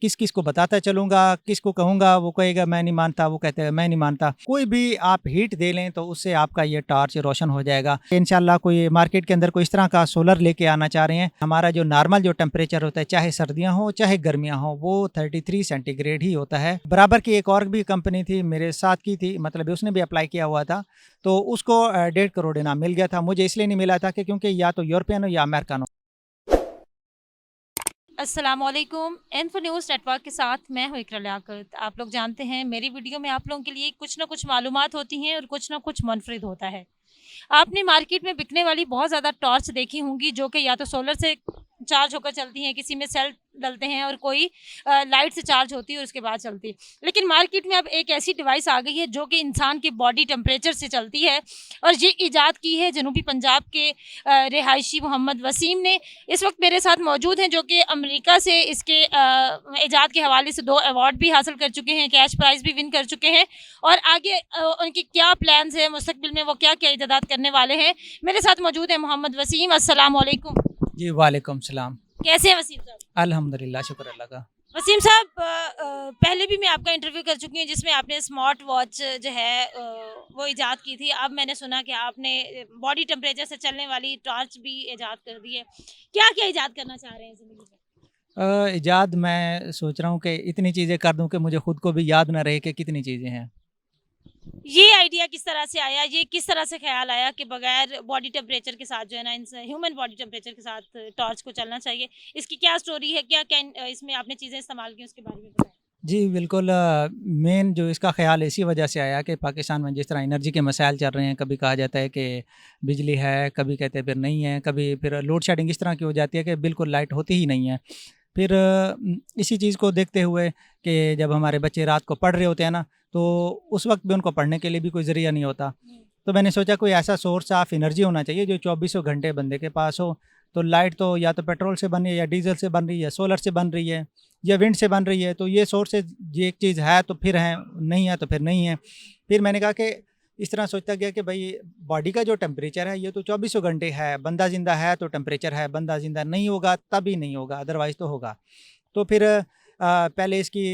किस किस को बताता चलूँगा, किसको कहूँगा, वो कहेगा मैं नहीं मानता, वो कहते हैं मैं नहीं मानता। कोई भी आप हीट दे लें तो उससे आपका ये टॉर्च रोशन हो जाएगा। इंशाल्लाह कोई मार्केट के अंदर कोई इस तरह का सोलर लेके आना चाह रहे हैं। हमारा जो नॉर्मल जो टेम्परेचर होता है, चाहे सर्दियाँ हों, चाहे गर्मियाँ हों, वो 33 सेंटीग्रेड ही होता है। बराबर की एक और भी कंपनी थी, मेरे साथ की थी, मतलब उसने भी अप्लाई किया हुआ था, तो उसको 1.5 करोड़ इनाम मिल गया था। मुझे इसलिए नहीं मिला था कि क्योंकि या तो यूरोपियन हो या अमेरिकन हो। अस्सलामुअलैकुम। इन्फो न्यूज़ नेटवर्क के साथ मैं हूँ इकरा लियाकत। आप लोग जानते हैं मेरी वीडियो में आप लोगों के लिए कुछ ना कुछ मालूमात होती हैं और कुछ ना कुछ मुनफरिद होता है। आपने मार्केट में बिकने वाली बहुत ज़्यादा टॉर्च देखी होंगी जो कि या तो सोलर से चार्ज होकर चलती हैं, किसी में सेल डलते हैं और कोई लाइट से चार्ज होती है और उसके बाद चलती है। लेकिन मार्केट में अब एक ऐसी डिवाइस आ गई है जो कि इंसान के बॉडी टेम्परेचर से चलती है और ये ईजाद की है जनूबी पंजाब के रिहायशी मोहम्मद वसीम ने। इस वक्त मेरे साथ मौजूद हैं जो कि अमेरिका से इसके ईजाद के हवाले से 2 अवार्ड भी हासिल कर चुके हैं, कैश प्राइज़ भी विन कर चुके हैं और आगे उनकी क्या प्लान्स हैं, मुस्तकबिल में वो क्या-क्या इजादात करने वाले हैं। मेरे साथ मौजूद है मोहम्मद वसीम। अस्सलाम वालेकुम। जी, वालेकुम सलाम। कैसे हैं वसीम साहब? अल्हम्दुलिल्लाह, शुक्र अल्लाह का। वसीम साहब, पहले भी मैं आपका इंटरव्यू कर चुकी हूँ जिसमें आपने स्मार्ट वॉच जो है वो इजाद की थी। अब मैंने सुना कि आपने बॉडी टेम्परेचर से चलने वाली टॉर्च भी इजाद कर दी है। क्या-क्या इजाद करना चाह रहे हैं ज़िंदगी में? इजाद मैं सोच रहा हूँ कि इतनी चीज़ें कर दूँ कि मुझे खुद को भी याद ना रहे कि कितनी चीज़ें हैं। ये आइडिया किस तरह से आया? ये किस तरह से ख़्याल आया कि बगैर बॉडी टेम्परेचर के साथ जो है ना ह्यूमन बॉडी टेम्परेचर के साथ टॉर्च को चलना चाहिए? इसकी क्या स्टोरी है? क्या-क्या इसमें आपने चीज़ें इस्तेमाल की उसके बारे में बताएँ? जी, बिल्कुल। मेन जो इसका ख़्याल इसी वजह से आया कि पाकिस्तान में जिस तरह एनर्जी के मसाइल चल रहे हैं, कभी कहा जाता है कि बिजली है, कभी कहते हैं फिर नहीं है, कभी फिर लोड शेडिंग इस तरह की हो जाती है कि बिल्कुल लाइट होती ही नहीं है। फिर इसी चीज़ को देखते हुए कि जब हमारे बच्चे रात को पढ़ रहे होते हैं ना, तो उस वक़्त भी उनको पढ़ने के लिए भी कोई ज़रिया नहीं होता। हुँ। तो मैंने सोचा कोई ऐसा सोर्स ऑफ एनर्जी होना चाहिए जो चौबीसों घंटे बंदे के पास हो। तो लाइट तो या तो पेट्रोल से बन रही है, या डीज़ल से बन रही है, सोलर से बन रही है, या विंड से बन रही है। तो ये सोर्सेज़, ये एक चीज़ है तो फिर है, नहीं है तो फिर नहीं है। फिर मैंने कहा कि इस तरह सोचता गया कि भई बॉडी का जो टेम्परेचर है ये तो चौबीसों घंटे है, बंदा ज़िंदा है तो टेम्परेचर है, बंदा ज़िंदा नहीं होगा तभी नहीं होगा, अदरवाइज़ तो होगा। तो फिर पहले इसकी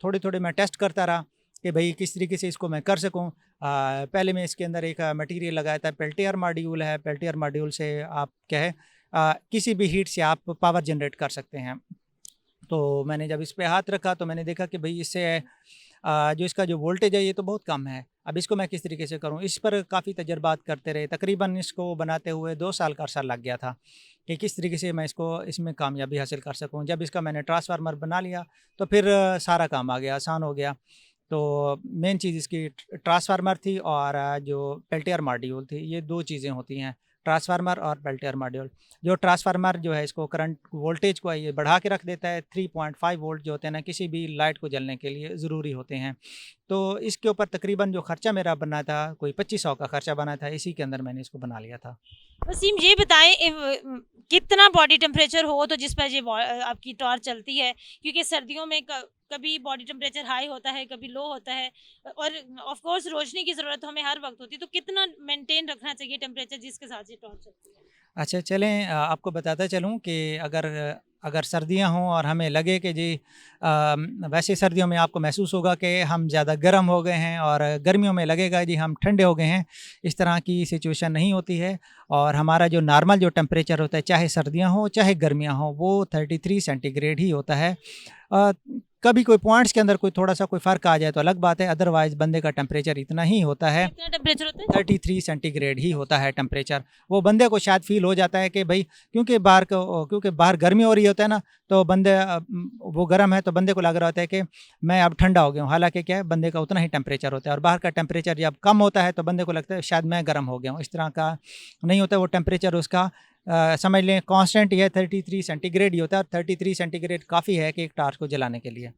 थोड़े-थोड़े मैं टेस्ट करता रहा कि भई किस तरीके से इसको मैं कर सकूँ। पहले मैं इसके अंदर एक मटीरियल लगाया था, पेल्टियर मॉड्यूल है, पेल्टियर मॉड्यूल से आप क्या है, किसी भी हीट से आप पावर जनरेट कर सकते हैं। तो मैंने जब इस पे हाथ रखा तो मैंने देखा कि भई इससे जो इसका जो वोल्टेज है ये तो बहुत कम है। अब इसको मैं किस तरीके से करूँ? इस पर काफ़ी तजर्बात करते रहे। तकरीबन इसको बनाते हुए 2 साल का अरसा लग गया था कि किस तरीके से मैं इसको इसमें कामयाबी हासिल कर सकूँ। जब इसका मैंने ट्रांसफ़ार्मर बना लिया तो फिर सारा काम आ गया, आसान हो गया। तो मेन चीज़ इसकी ट्रांसफ़ार्मर थी और जो पेल्टियर मॉड्यूल थी, ये 2 चीज़ें होती हैं, ट्रांसफ़ार्मर और पेल्टियर मॉड्यूल। जो ट्रांसफ़ार्मर जो है इसको करंट वोल्टेज को ये बढ़ा के रख देता है। 3.5 वोल्ट जो होते हैं ना, किसी भी लाइट को जलने के लिए ज़रूरी होते हैं। तो इसके ऊपर तकरीबन जो खर्चा मेरा बना था, कोई 2500 का खर्चा बना था, इसी के अंदर मैंने इसको बना लिया था। वसीम, ये बताएँ कितना बॉडी टेम्परेचर हो तो जिस पर ये आपकी टॉर्च चलती है? क्योंकि सर्दियों में कभी बॉडी टेम्परेचर हाई होता है, कभी लो होता है और ऑफ़ कोर्स रोशनी की ज़रूरत हमें हर वक़्त होती है। तो कितना मेंटेन रखना चाहिए टेम्परेचर जिसके साथ ये टॉर्च चलती है? अच्छा, चलें, आपको बताता चलूँ कि अगर अगर सर्दियाँ हों और हमें लगे कि जी वैसे सर्दियों में आपको महसूस होगा कि हम ज़्यादा गर्म हो गए हैं और गर्मियों में लगेगा जी हम ठंडे हो गए हैं, इस तरह की सिचुएशन नहीं होती है। और हमारा जो नॉर्मल जो टेम्परेचर होता है, चाहे सर्दियाँ हों, चाहे गर्मियाँ हों, वो 33 सेंटीग्रेड ही होता है। अ, कभी कोई पॉइंट्स के अंदर कोई थोड़ा-सा कोई फ़र्क आ जाए तो अलग बात है, अदरवाइज़ बंदे का टेम्परेचर इतना ही होता है। कितना टेम्परेचर होता है? 33 सेंटीग्रेड ही होता है टेम्परेचर। वो बंदे को शायद फ़ील हो जाता है कि भई क्योंकि बाहर गर्मी हो रही होता है ना, तो वो गर्म है तो बंदे को लग रहा होता है कि मैं अब ठंडा हो गया हूँ। हालाँकि क्या है, बंदे का उतना ही टेम्परेचर होता है और बाहर का टेम्परेचर जब कम होता है तो बंदे को लगता है शायद मैं गर्म हो गया हूँ। इस तरह का नहीं होता है, वो टेम्परेचर उसका समझ लें कांस्टेंट ही है, 33 सेंटीग्रेड ही होता है और 33 सेंटीग्रेड काफ़ी है कि एक टॉर्च को जलाने के लिए।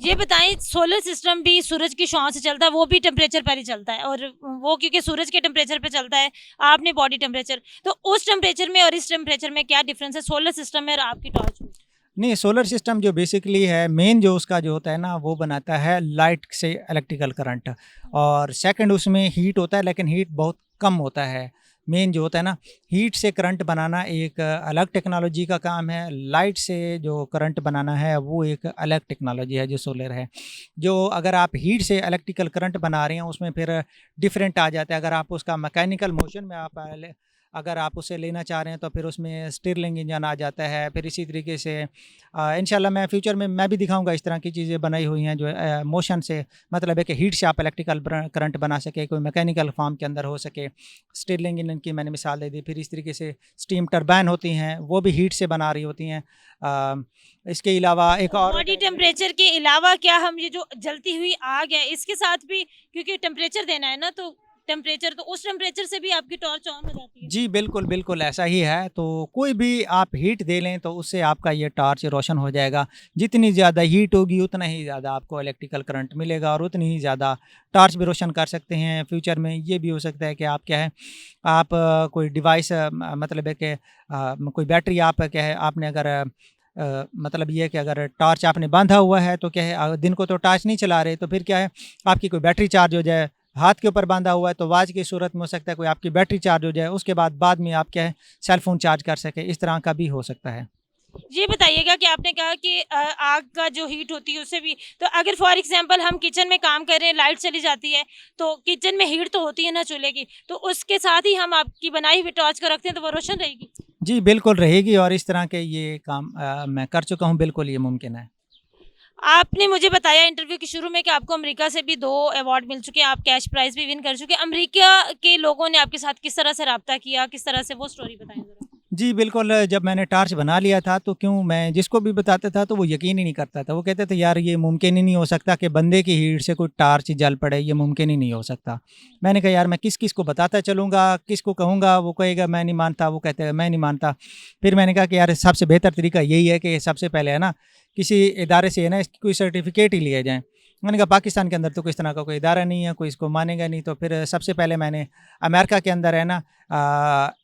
ये बताएँ, सोलर सिस्टम भी सूरज की छाँव से चलता है, वो भी टेम्परेचर पर ही चलता है और वो क्योंकि सूरज के टेम्परेचर पे चलता है, आपने बॉडी टेम्परेचर, तो उस टेम्परेचर में और इस टेम्परेचर में क्या डिफ़रेंस है सोलर सिस्टम में और आपकी टॉर्च में? नहीं, सोलर सिस्टम जो बेसिकली है, मेन जो उसका जो होता है ना, वो बनाता है लाइट से इलेक्ट्रिकल करंट। हुँ। और सेकंड उसमें हीट होता है, लेकिन हीट बहुत कम होता है। मेन जो होता है ना, हीट से करंट बनाना एक अलग टेक्नोलॉजी का काम है, लाइट से जो करंट बनाना है वो एक अलग टेक्नोलॉजी है जो सोलर है। जो अगर आप हीट से इलेक्ट्रिकल करंट बना रहे हैं उसमें फिर डिफरेंट आ जाता है। अगर आप उसका मैकेनिकल मोशन में अगर आप उसे लेना चाह रहे हैं तो फिर उसमें स्टिरलिंग इंजन आ जाता है। फिर इसी तरीके से इंशाल्लाह मैं फ्यूचर में मैं भी दिखाऊंगा इस तरह की चीज़ें बनाई हुई हैं जो मोशन से, मतलब है कि हीट से आप इलेक्ट्रिकल करंट बना सके, कोई मैकेनिकल फॉर्म के अंदर हो सके। स्टिरलिंग इंजन की मैंने मिसाल दे दी। फिर इस तरीके से स्टीम टरबाइन होती हैं, वो भी हीट से बना रही होती हैं। इसके अलावा एक और बॉडी टेम्परेचर के अलावा क्या हम ये जो जलती हुई आग है इसके साथ भी, क्योंकि टेम्परेचर देना है ना, तो टेम्परेचर, तो उस टेम्परेचर से भी आपकी टॉर्च ऑन हो जाती है? जी, बिल्कुल, बिल्कुल ऐसा ही है। तो कोई भी आप हीट दे लें तो उससे आपका ये टॉर्च रोशन हो जाएगा। जितनी ज़्यादा हीट होगी उतना ही ज़्यादा आपको इलेक्ट्रिकल करंट मिलेगा और उतनी ही ज़्यादा टॉर्च भी रोशन कर सकते हैं। फ्यूचर में ये भी हो सकता है कि आप क्या है, आप कोई डिवाइस मतलब है कि कोई बैटरी आप क्या है, आपने अगर मतलब ये है कि अगर टॉर्च आपने बाँधा हुआ है तो क्या है, दिन को तो टॉर्च नहीं चला रहे तो फिर क्या है, आपकी कोई बैटरी चार्ज हो जाए, हाथ के ऊपर बांधा हुआ है तो वाच की सूरत में हो सकता है कोई आपकी बैटरी चार्ज हो जाए, उसके बाद में आप क्या है सेल फ़ोन चार्ज कर सकें, इस तरह का भी हो सकता है। ये बताइएगा कि आपने कहा कि आग का जो हीट होती है उससे भी, तो अगर फॉर एग्जांपल हम किचन में काम कर रहे हैं, लाइट चली जाती है, तो किचन में हीट तो होती है ना चूल्हे की, तो उसके साथ ही हम आपकी बनाई हुई टॉर्च को रखते हैं तो वो रोशन रहेगी? जी, बिल्कुल रहेगी और इस तरह के ये काम मैं कर चुका हूँ, बिल्कुल ये मुमकिन है। आपने मुझे बताया इंटरव्यू के शुरू में कि आपको अमेरिका से भी 2 अवार्ड मिल चुके हैं, आप कैश प्राइज़ भी विन कर चुके हैं। अमेरिका के लोगों ने आपके साथ किस तरह से राब्ता किया? किस तरह से, वो स्टोरी बताएँ ज़रा? जी, बिल्कुल जब मैंने टॉर्च बना लिया था तो क्यों मैं जिसको भी बताता था तो वो यकीन ही नहीं करता था। वो कहते थे यार ये मुमकिन ही नहीं हो सकता कि बंदे की हीट से कोई टॉर्च जल पड़े, ये मुमकिन ही नहीं हो सकता। मैंने कहा यार मैं किस-किस को बताता चलूँगा, किसको कहूँगा, वो कहेगा मैं नहीं मानता, वो कहते हैं मैं नहीं मानता। फिर मैंने कहा कि यार सबसे बेहतर तरीका यही है कि सबसे पहले है ना, किसी इदारे से है ना इसकी कोई सर्टिफ़िकेट ही लिए जाएँ। मैंने कहा पाकिस्तान के अंदर तो किस तरह का कोई इदारा नहीं है, कोई इसको मानेगा नहीं। तो फिर सबसे पहले मैंने अमेरिका के अंदर है ना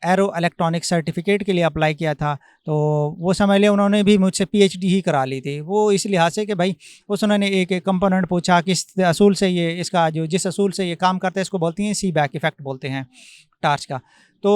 एरो इलेक्ट्रॉनिक सर्टिफ़िकेट के लिए अप्लाई किया था। तो वो समझ लें उन्होंने भी मुझसे पीएचडी ही करा ली थी। वो इस लिहाज से कि भाई उस उन्होंने एक-एक कंपोनेंट पूछा, किस असूल से ये इसका जो जिस असूल से ये काम करता है इसको बोलती हैं सीबैक इफ़ेक्ट बोलते हैं टॉर्च का। तो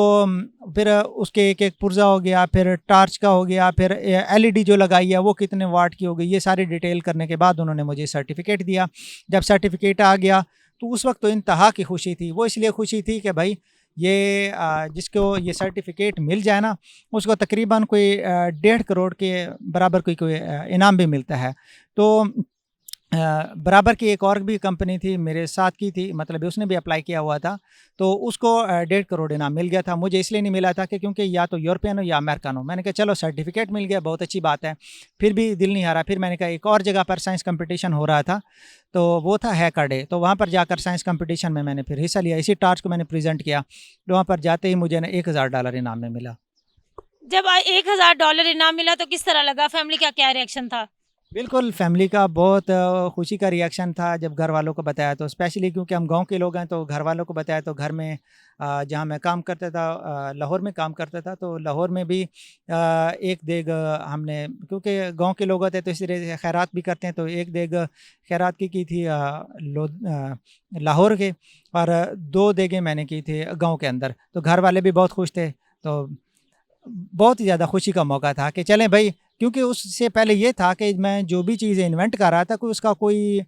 फिर उसके एक-एक पुर्ज़ा हो गया, फिर टॉर्च का हो गया, फिर एलईडी जो लगाई है वो कितने वाट की हो गई, ये सारी डिटेल करने के बाद उन्होंने मुझे सर्टिफ़िकेट दिया। जब सर्टिफ़िकेट आ गया तो उस वक़्त तो इंतहा की खुशी थी। वो इसलिए खुशी थी कि भाई ये जिसको ये सर्टिफ़िकेट मिल जाए ना, उसको तकरीबन कोई 1.5 करोड़ के बराबर कोई इनाम भी मिलता है। तो बराबर की एक और भी कंपनी थी मेरे साथ की थी, मतलब उसने भी अप्लाई किया हुआ था, तो उसको 1.5 करोड़ इनाम मिल गया था। मुझे इसलिए नहीं मिला था कि क्योंकि या तो यूरोपियन हो या अमेरिकन हो। मैंने कहा चलो सर्टिफ़िकेट मिल गया, बहुत अच्छी बात है। फिर भी दिल नहीं हारा, फिर मैंने कहा एक और जगह पर साइंस कॉम्पिटिशन हो रहा था, तो वो था हैकर डे, तो वहाँ पर जाकर साइंस कॉम्पिटिशन में मैंने फिर हिस्सा लिया। इसी टॉर्च को मैंने प्रेज़ेंट किया, तो वहाँ पर जाते ही मुझे ना $1000 इनाम में मिला। जब $1000 इनाम मिला तो किस तरह लगा? फैमिली का क्या रिएक्शन था? बिल्कुल, फैमिली का बहुत खुशी का रिएक्शन था जब घर वालों को बताया, तो स्पेशली क्योंकि हम गाँव के लोग हैं तो घर वालों को बताया। तो घर में जहाँ मैं काम करता था, लाहौर में काम करता था, तो लाहौर में भी एक देग हमने, क्योंकि गाँव के लोग होते हैं तो इस तरह से खैरात भी करते हैं, तो एक देग खैरात की थी लाहौर के, और 2 देगें मैंने की थी गाँव के अंदर। तो घर वाले भी बहुत खुश थे, तो बहुत ही ज़्यादा खुशी का मौका था कि चलें भाई, क्योंकि उससे पहले ये था कि मैं जो भी चीज़ें इन्वेंट कर रहा था कोई उसका कोई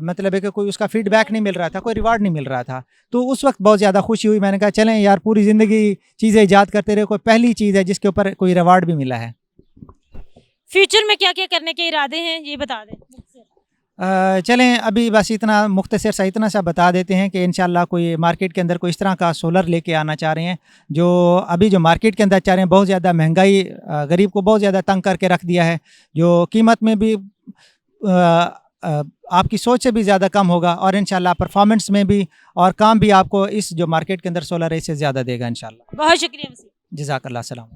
मतलब है कि कोई उसका फीडबैक नहीं मिल रहा था, कोई रिवार्ड नहीं मिल रहा था। तो उस वक़्त बहुत ज़्यादा खुशी हुई। मैंने कहा चलें यार पूरी ज़िंदगी चीज़ें ईजाद करते रहे, कोई पहली चीज़ है जिसके ऊपर कोई रिवार्ड भी मिला है। फ्यूचर में क्या-क्या करने के इरादे हैं, ये बता दें मुझसे? चलें अभी बस इतना मुख्तसर सा इतना सा बता देते हैं कि इंशाल्लाह कोई मार्केट के अंदर कोई इस तरह का सोलर लेके आना चाह रहे हैं, जो अभी जो मार्केट के अंदर चाह रहे हैं, बहुत ज़्यादा महंगाई गरीब को बहुत ज़्यादा तंग करके रख दिया है, जो कीमत में भी आपकी सोच से भी ज़्यादा कम होगा, और इंशाल्लाह परफॉर्मेंस में भी और काम भी आपको इस जो मार्केट के अंदर सोलर है इससे ज़्यादा देगा इंशाल्लाह। बहुत शुक्रिया वसीम। जज़ाकल्लाह सलाम।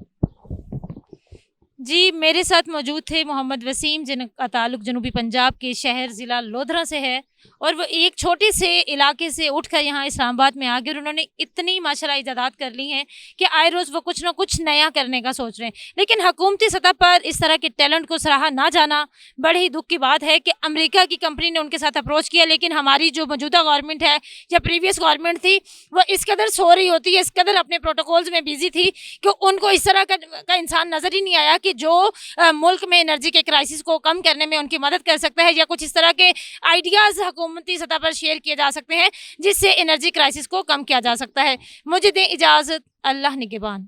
जी, मेरे साथ मौजूद थे मोहम्मद वसीम जिनका ताल्लुक जनूबी पंजाब के शहर ज़िला लोधरा से है और वो एक छोटे से इलाके से उठकर यहाँ इस्लामाबाद में आ गए और उन्होंने इतनी माशाल्लाह इजादात कर ली हैं कि आए रोज़ वो कुछ ना कुछ नया करने का सोच रहे हैं। लेकिन हुकूमती सतह पर इस तरह के टैलेंट को सराहा ना जाना बड़े ही दुःख की बात है कि अमेरिका की कंपनी ने उनके साथ अप्रोच किया, लेकिन हमारी जो मौजूदा गवर्नमेंट है या प्रीवियस गवर्नमेंट थी, वो इस कदर सो रही होती है, इस कदर अपने प्रोटोकॉल्स में बिज़ी थी कि उनको इस तरह का इंसान नज़र ही नहीं आया कि जो मुल्क में एनर्जी के क्राइसिस को कम करने में उनकी मदद कर सकता है या कुछ इस तरह के आइडियाज़ हुकूमती सतह पर शेयर किए जा सकते हैं जिससे एनर्जी क्राइसिस को कम किया जा सकता है। मुझे दें इजाज़त, अल्लाह निगहबान।